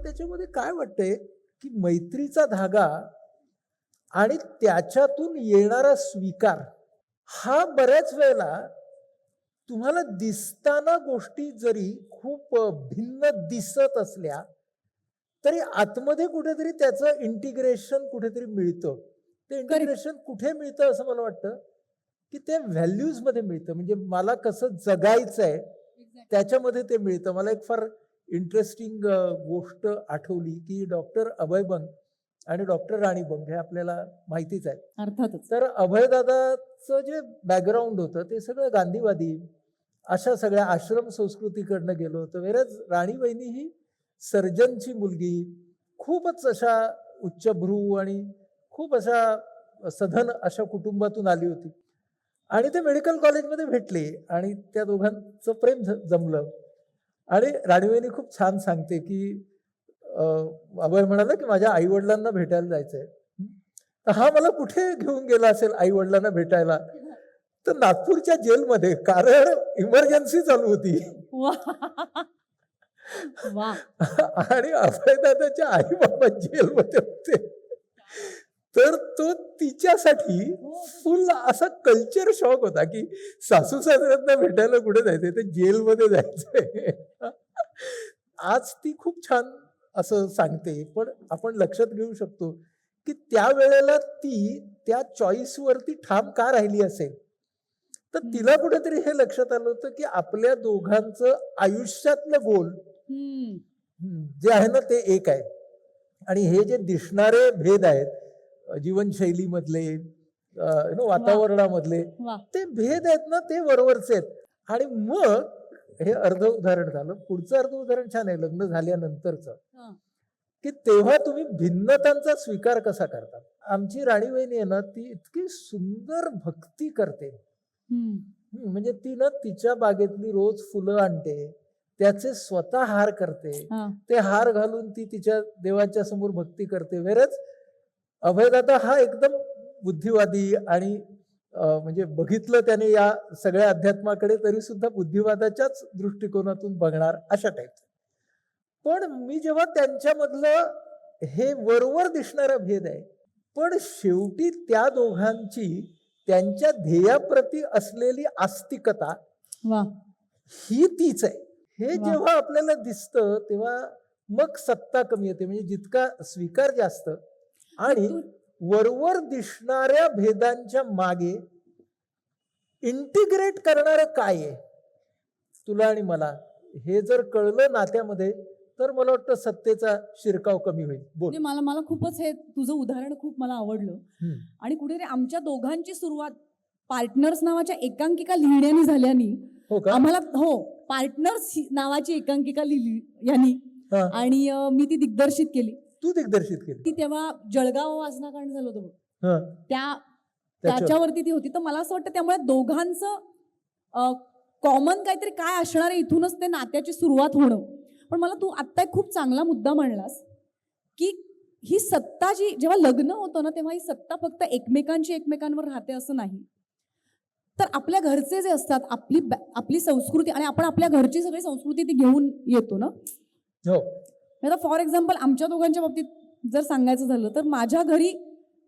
त्याच्यामध्ये काय वाटतंय की मैत्रीचा धागा आणि त्याच्यातून येणारा स्वीकार हा बऱ्याच वेळेला तुम्हाला दिसताना गोष्टी जरी खूप भिन्न दिसत असल्या तरी आतमध्ये कुठेतरी त्याचं इंटिग्रेशन कुठेतरी मिळतं. ते इंटिग्रेशन कुठे मिळतं असं मला वाटतं की ते व्हॅल्यूज मध्ये मिळतं. म्हणजे मला कसं जगायचंय त्याच्यामध्ये ते मिळतं. मला एक फार इंटरेस्टिंग गोष्ट आठवली की डॉक्टर अभय बंग आणि डॉक्टर राणी बंग हे आपल्याला माहितीच आहे अर्थातच. तर अभयदादाचं जे बॅकग्राऊंड होतं ते सगळं गांधीवादी अशा सगळ्या आश्रम संस्कृतीकडनं गेलो होतं. वेळेस राणी बहिणी ही सर्जनची मुलगी खूपच अशा उच्चभ्रू आणि खूप अशा सधन अशा कुटुंबातून आली होती आणि ते मेडिकल कॉलेजमध्ये भेटले आणि त्या दोघांचं प्रेम जमलं. आणि राणीबाईंनी खूप छान सांगते की अभय म्हणाला की माझ्या आई वडिलांना भेटायला जायचंय. तर हा मला कुठे घेऊन गेला असेल आई वडिलांना भेटायला, तर नागपूरच्या जेलमध्ये, कारण इमर्जन्सी चालू होती. आणि अभयदादाच्या आई बाबा जेलमध्ये होते. तर तो तिच्यासाठी फुल असा कल्चर शॉक होता की सासू सासऱ्यांना भेटायला कुठे जायचंय, ते जेलमध्ये जायचंय. आज ती खूप छान असं सांगते, पण आपण लक्षात घेऊ शकतो की त्यावेळेला ती त्या चॉईसवरती ठाम का राहिली असेल. तर तिला कुठेतरी हे लक्षात आलं होतं की आपल्या दोघांचं आयुष्यातलं गोल जे आहे ना ते एक आहे आणि हे जे दिसणारे भेद आहेत जीवनशैलीमधले वातावरणामधले ते भेद आहेत ना ते वरवरचे आहेत. आणि मग हे अर्ध उदाहरण झालं. पुढचं अर्ध उदाहरण छान आहे लग्न झाल्यानंतरचं की तेव्हा तुम्ही भिन्नतांचा स्वीकार कसा करता. आमची राणी बहिणी आहे ना ती इतकी सुंदर भक्ती करते. म्हणजे ती ना तिच्या बागेतली रोज फुलं आणते, त्याचे स्वतः हार करते, ते हार घालून ती तिच्या देवाच्या समोर भक्ती करते. वेळच अभयदादा हा एकदम बुद्धिवादी आणि म्हणजे बघितलं त्याने या सगळ्या अध्यात्माकडे तरी सुद्धा बुद्धिवादाच्याच दृष्टिकोनातून बघणार अशा टाईपचं. पण मी जेव्हा त्यांच्यामधलं हे वरवर दिसणारा भेद आहे, पण शेवटी त्या दोघांची त्यांच्या ध्येयाप्रती असलेली आस्तिकता ही तीच आहे. हे जेव्हा आपल्याला दिसतं तेव्हा मग सत्ता कमी येते. म्हणजे जितका स्वीकार जास्त आणि वरवर दिसणाऱ्या भेदांच्या मागे इंटिग्रेट करणारं काय आहे तुला आणि मला, हे जर कळलं नात्यामध्ये तर मला वाटतं सत्तेचा शिरकाव कमी होईल. बोल. मला खूपच हे तुझं उदाहरण खूप मला आवडलं. आणि कुठेतरी आमच्या दोघांची सुरुवात पार्टनर्स नावाच्या एकांकिका लिहिण्याने झाल्यानी आम्हाला पार्टनर्स नावाची एकांकिका लिहिली यांनी आणि मी ती दिग्दर्शित केली. तू दिग्दर्शित केली ती तेव्हा जळगाव वाचनाकांड झालं होतं त्याच्यावरती ती होती. तर मला असं वाटतं त्यामुळे दोघांचं कॉमन काहीतरी काय असणार आहे, इथूनच ते नात्याची सुरुवात होणं. पण मला तू आत्ता एक खूप चांगला मुद्दा मांडलास की ही सत्ता जी जेव्हा लग्न होतं ना तेव्हा ही सत्ता फक्त एकमेकांवर राहते असं नाही, तर आपल्या घरचे जे असतात आपली संस्कृती आणि आपण आपल्या घरची सगळी संस्कृती ती घेऊन येतो ना. आता फॉर एक्झाम्पल आमच्या दोघांच्या बाबतीत जर सांगायचं झालं तर माझ्या घरी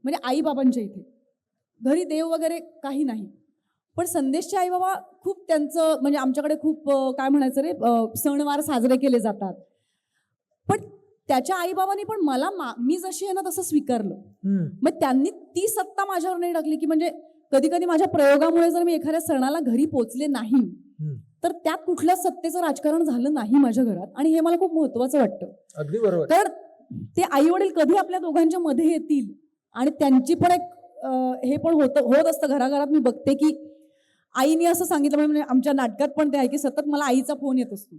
म्हणजे आई बाबांच्या इथे घरी देव वगैरे काही नाही, पण संदेशचे आई बाबा खूप त्यांचं म्हणजे आमच्याकडे खूप काय म्हणायचं रे सणवार साजरे केले जातात. पण त्याच्या आई बाबांनी पण मला मी जशी आहे ना तसं स्वीकारलं. मग त्यांनी ती सत्ता माझ्यावर नाही टाकली की म्हणजे कधी कधी माझ्या प्रयोगामुळे जर मी एखाद्या सणाला घरी पोचले नाही तर त्यात कुठल्या सत्तेचं राजकारण झालं नाही माझ्या घरात. आणि हे मला खूप महत्वाचं वाटतं. अगदी बरोबर. तर ते आई वडील कधी आपल्या दोघांच्या मध्ये येतील आणि त्यांची पण एक हे पण होत असतं घराघरात. मी बघते की आईने असं सांगितलं म्हणजे आमच्या नाटकात पण ते आहे की सतत मला आईचा फोन येत असतो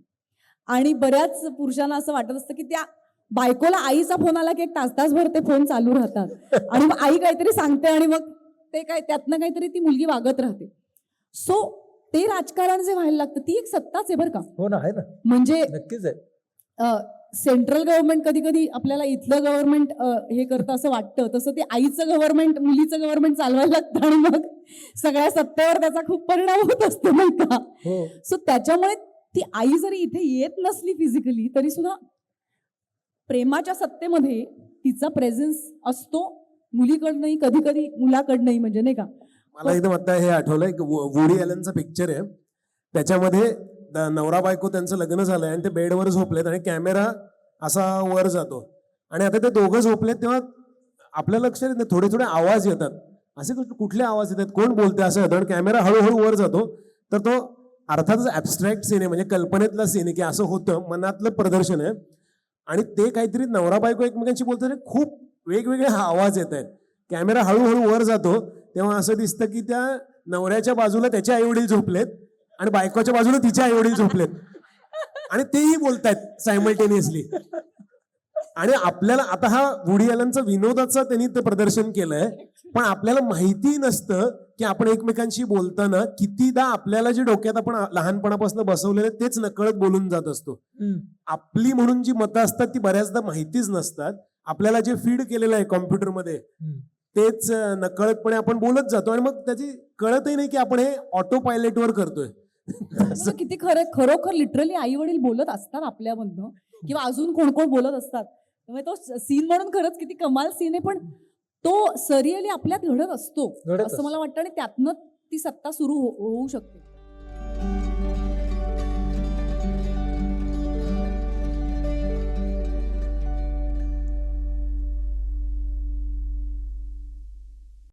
आणि बऱ्याच पुरुषांना असं वाटत असतं की त्या बायकोला आईचा फोन आला की एक तासभर ते फोन चालू राहतात आणि मग आई काहीतरी सांगते आणि मग ते काय त्यातनं काहीतरी ती मुलगी वागत राहते. सो ते राजकारण जे व्हायला लागतं ती एक सत्ताच आहे बरं का. हो ना, आहे ना, म्हणजे नक्कीच आहे. सेंट्रल गव्हर्नमेंट कधी कधी आपल्याला इथलं गव्हर्नमेंट हे करतं असं वाटतं, तसं ते आईचं गव्हर्नमेंट मुलीचं गव्हर्नमेंट चालवायला लागतं आणि मग सगळ्या सत्तेवर त्याचा खूप परिणाम होत असतो नाही का. सो त्याच्यामुळे ती आई जरी इथे येत नसली फिजिकली तरी सुद्धा प्रेमाच्या सत्तेमध्ये तिचा प्रेझेन्स असतो, मुलीकडनंही कधी कधी मुलाकडनंही, म्हणजे नाही का. मला एकदम आता हे आठवलंय, वुडी ॲलनचा पिक्चर आहे, त्याच्यामध्ये नवरा बायको त्यांचं लग्न झालंय आणि ते बेडवर झोपलेत आणि कॅमेरा असा वर जातो आणि आता ते दोघं झोपलेत तेव्हा आपल्या लक्षात येत नाही, थोडे थोडे आवाज येतात. असे कुठले आवाज येतात, कोण बोलते असं येतं आणि कॅमेरा हळूहळू वर जातो. तर तो अर्थातच ऍबस्ट्रॅक्ट सीन आहे, म्हणजे कल्पनेतला सीन आहे की असं होतं, मनातलं प्रदर्शन आहे. आणि ते काहीतरी नवरा बायको एकमेकांशी बोलताना खूप वेगवेगळे आवाज येत आहेत. कॅमेरा हळूहळू वर जातो तेव्हा असं दिसतं की त्या नवऱ्याच्या बाजूला त्याचे आई वडील झोपलेत आणि बायकोच्या बाजूला तिचे आई वडील झोपलेत आणि तेही बोलतायत सायमल्टेनियसली. आणि आपल्याला आता हा वुडी ॲलनचा विनोदाचा त्यांनी ते प्रदर्शन केलंय, पण आपल्याला माहिती नसतं की आपण एकमेकांशी बोलताना कितीदा आपल्याला जे डोक्यात आपण लहानपणापासून बसवलेले तेच नकळत बोलून जात असतो. आपली म्हणून जी मतं असतात ती बऱ्याचदा माहितीच नसतात. आपल्याला जे फीड केलेलं आहे कॉम्प्युटरमध्ये तेच नकळतपणे आपण बोलत जातो आणि मग त्याची कळतही नाही की आपण हे ऑटो पायलटवर करतोय. किती खरोखर लिटरली आई वडील बोलत असतात आपल्यामधनं, किंवा अजून कोण कोण बोलत असतात. त्यामुळे तो सीन म्हणून खरंच किती कमाल सीन आहे, पण तो सरियली आपल्यात घडत असतो असं मला वाटतं आणि त्यातनं ती सत्ता सुरू होऊ शकते.